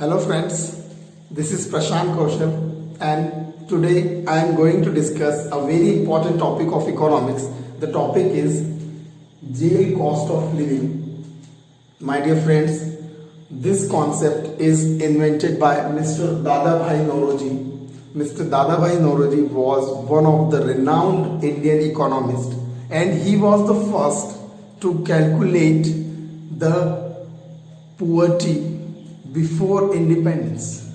Hello friends, this is Prashant Kaushal and today I am going to discuss a very important topic of economics. The topic is jail cost of living. My dear friends, this concept is invented by Mr. Dadabhai Naoroji. Mr. Dadabhai Naoroji was one of the renowned Indian economists and he was the first to calculate the poverty before independence.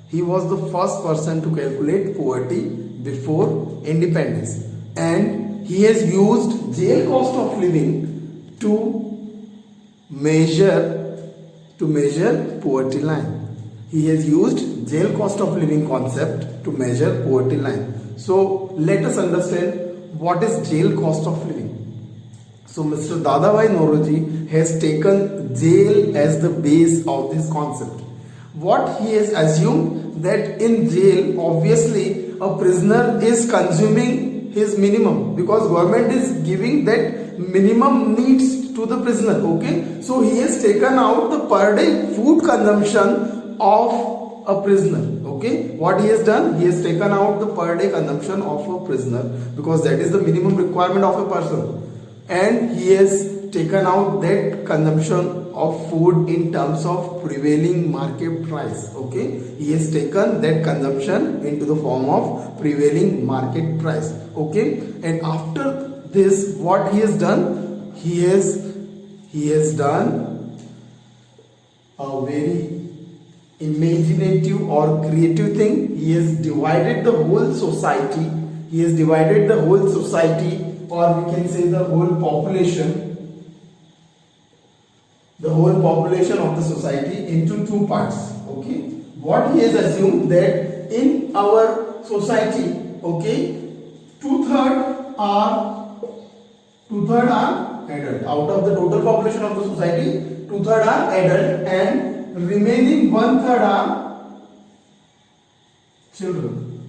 He was the first person to calculate poverty before independence, and he has used jail cost of living to measure poverty line. He has used jail cost of living concept to measure poverty line. So let us understand what is jail cost of living. So Mr. Dadabhai Naoroji has taken jail as the base of this concept. What he has assumed that in jail obviously a prisoner is consuming his minimum because government is giving that minimum needs to the prisoner. Okay, so he has taken out the per day food consumption of a prisoner. Okay, what he has done, he has taken out the per day consumption of a prisoner because that is the minimum requirement of a person. And he has taken out that consumption of food in terms of prevailing market price. Okay, he has taken that consumption into the form of prevailing market price. Okay, and after this what he has done, he has done a very imaginative or creative thing. He has divided the whole society. Or we can say the whole population of the society into two parts. Okay, what he has assumed that in our society, okay, two-third are adult. Out of the total population of the society, two-third are adult and remaining one-third are children.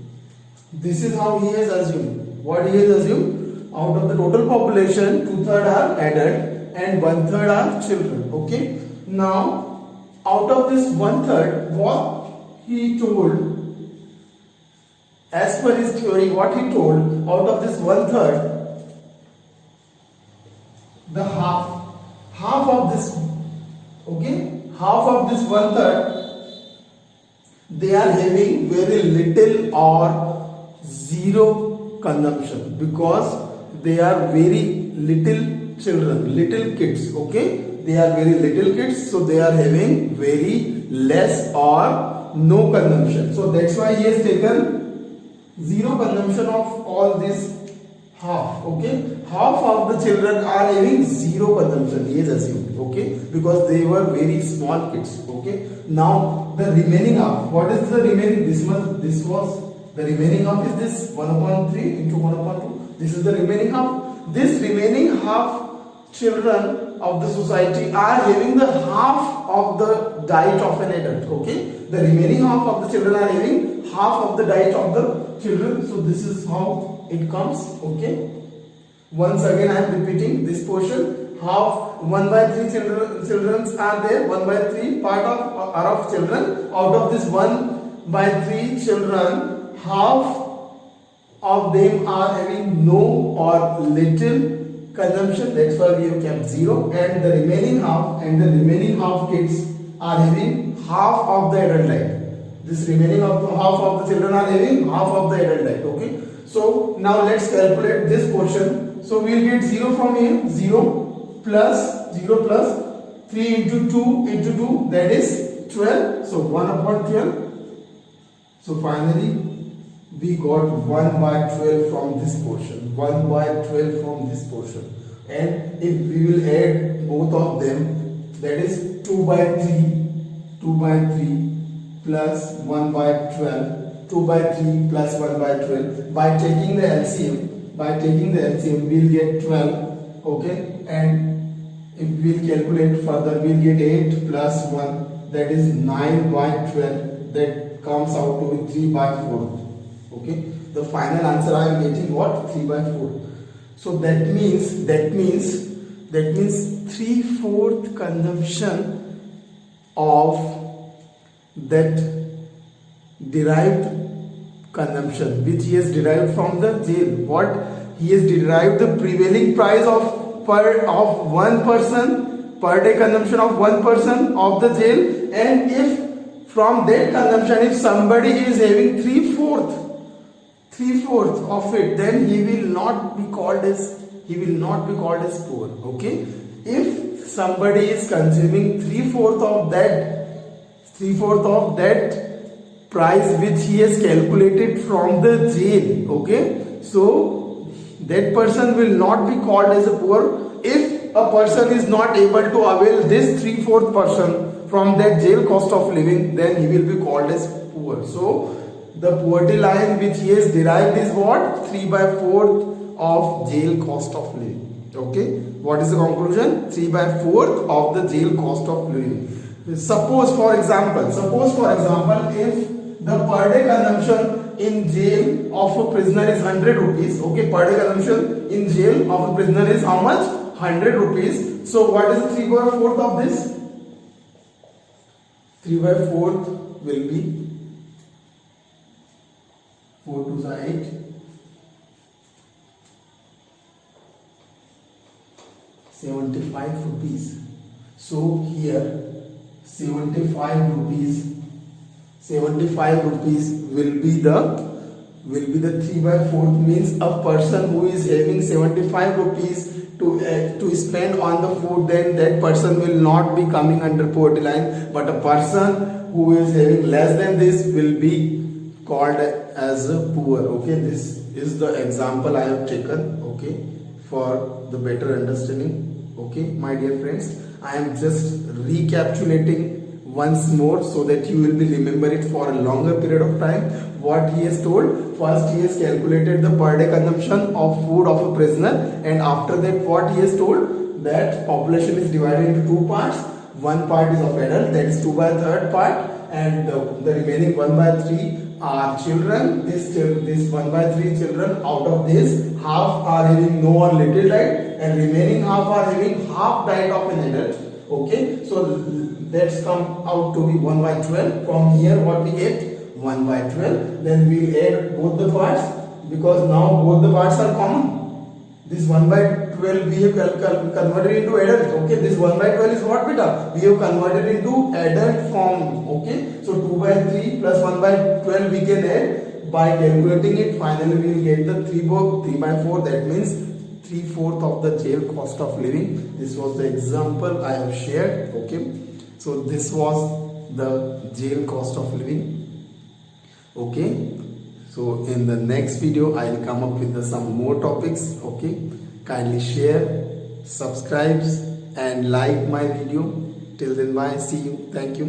This is how he has assumed. What he has assumed? Out of the total population, two-third are adult and one-third are children. Okay. Now, out of this one-third, what he told, as per his theory, what he told, out of this one-third, the half of this, okay, half of this one-third, they are having very little or zero consumption because they are very little children, little kids. Okay, they are very little kids, so they are having very less or no consumption. So that's why he has taken zero consumption of all this half. Okay, half of the children are having zero consumption, he has assumed. Okay, because they were very small kids. Okay, now the remaining half, what is the remaining? This was the remaining half is this 1/3 into 1/2. This is the remaining half. This remaining half children of the society are having the half of the diet of an adult. Okay, the remaining half of the children are having half of the diet of the children. So this is how it comes. Okay, once again I am repeating this portion. Half 1/3 children are there. 1/3 part of children. Out of this 1/3 children, half of them are having no or little consumption. That's why we have kept zero. And the remaining half kids are having half of the adult diet. This remaining half of the children are having half of the adult diet. Okay. So now let's calculate this portion. So we will get 0 from here. 0 plus 3 into 2 into 2, that is 12. So 1/12. So finally we got 1/12 from this portion. 1/12 from this portion. And if we will add both of them, that is 2/3 plus 1/12. 2/3 plus 1/12. By taking the LCM, we will get 12. Okay, and if we will calculate further, we will get 8 plus 1, that is 9/12. That comes out to be 3/4. Okay, the final answer I am getting what? 3/4. So that means 3/4 consumption of that derived consumption which he has derived from the jail. What he has derived the prevailing price of one person per day consumption of one person of the jail, and if from that consumption if somebody is having three-fourth of it, then he will not be called as poor. Okay, if somebody is consuming three-fourth of that price which he has calculated from the jail, okay, so that person will not be called as a poor. If a person is not able to avail this three-fourth person from that jail cost of living, then he will be called as poor. So the poverty line which he has derived is what? 3/4 of jail cost of living. Okay, what is the conclusion? 3/4 of the jail cost of living. Suppose for example, if the per day consumption in jail of a prisoner is 100 rupees. Okay, per day consumption in jail of a prisoner is how much? 100 rupees. So what is the 3/4 of this? 3/4 will be 4 2 are 8. 75 rupees. So here 75 rupees will be the 3/4, means a person who is having 75 rupees to spend on the food, then that person will not be coming under poverty line, but a person who is having less than this will be called as a poor. Okay, this is the example I have taken, okay, for the better understanding. Okay, my dear friends, I am just recapitulating once more so that you will be remember it for a longer period of time. What he has told, first he has calculated the per day consumption of food of a prisoner, and after that what he has told, that population is divided into two parts. One part is of adult, that is 2/3 part, and the remaining 1/3 are children. This 1/3 children, out of this half are having no or little diet, and remaining half are having half diet of an adult. Okay, so that's come out to be 1/12. From here what we get? 1/12. Then we'll add both the parts, because now both the parts are common. This 1/12 we have converted into adult. Okay, this 1/12 is what, beta? We have converted into adult form. Okay, so 2/3 plus 1/12 we can add. By calculating it, finally we will get the 3/4. That means 3/4 of the jail cost of living. This was the example I have shared. Okay, so this was the jail cost of living. Okay, so in the next video I will come up with some more topics. Okay, kindly share, subscribe and like my video. Till then, bye, see you, thank you.